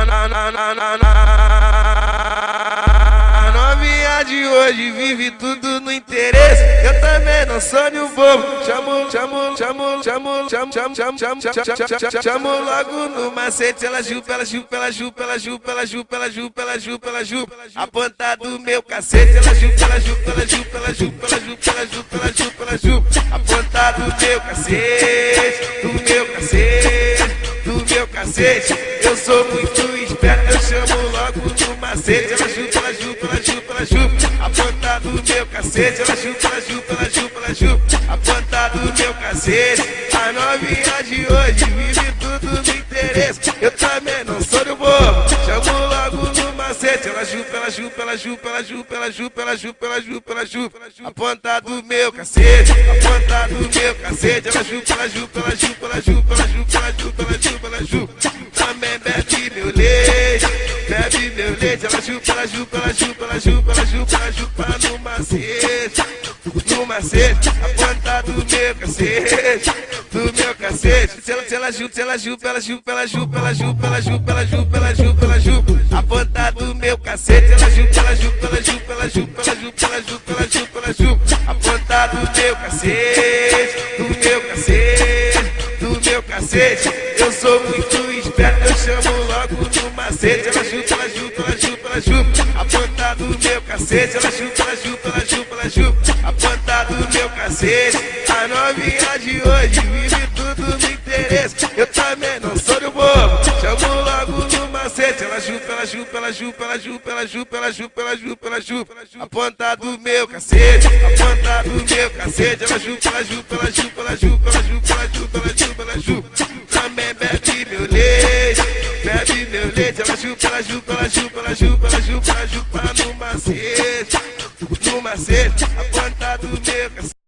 A novinha de hoje vive tudo no interesse. Eu também não sou de um bobo. Chamo logo no macete. Ela chupa, ela chupa, ela chupa, ela chupa, ela chupa, ela chupa, ela chupa, ela chupa. A ponta do meu cacete. Ela chupa, ela chupa, ela chupa, ela chupa, ela chupa, ela chupa, ela chupa, ela chupa. A ponta do meu cacete, do meu cacete, do meu cacete. Eu sou muito esperto, eu chamo logo no macete. Ela chupa, ela chupa, ela chupa, ela chupa. A ponta do meu cacete. Ela chupa, ela chupa, ela chupa, ela chupa. A ponta do meu cacete. A novinha de hoje vive tudo no interesse. Eu também não sou do bobo. Chamo logo no macete. Ela chupa, ela chupa, ela chupa, ela chupa, ela chupa, ela chupa, ela chupa, ela chupa. A ponta do meu cacete. A ponta do meu cacete. Ela chupa, ela chupa, ela chupa, ela chupa, ela chupa, ela chupa, ela chupa, ela chupa. Também bebe meu leite, bebe meu leite. Ela chupa, ela chupa, ela chupa, ela chupa, ela chupa, ela chupa no macete, no macete. A ponta do meu cacete, do meu cacete. Se ela chupa, ela chupa, ela chupa, ela chupa, ela chupa, ela chupa, ela chupa, ela chupa, ela chupa. A ponta do meu cacete. Ela chupa, ela chupa, ela chupa, ela chupa, ela chupa, ela chupa, ela chupa, ela chupa. A ponta do meu cacete, do meu cacete, do meu cacete. Eu sou muito esperto, eu chamo logo no macete. Ela chupa, ela chupa, ela chupa, ela chupa. A ponta do meu cacete. Ela chupa, ela chupa, ela chupa, ela chupa. A ponta do meu cacete. A novinha de hoje vive tudo no interesse. Eu também não sou do bobo. Chamo logo no macete. Ela chupa, ela chupa, ela chupa, ela chupa, ela chupa, ela chupa, ela chupa, ela chupa. A ponta do meu cacete. A ponta do meu cacete. Ela chupa, ela chupa, ela chupa, ela chupa, ela chupa, ela chupa, ela chupa, ela chupa. Também bebe meu leite, bebe meu leite. Ela chupa, ela chupa, ela chupa, ela chupa, ela chupa, ela chupa no macete, no macete. A ponta do meu cacete.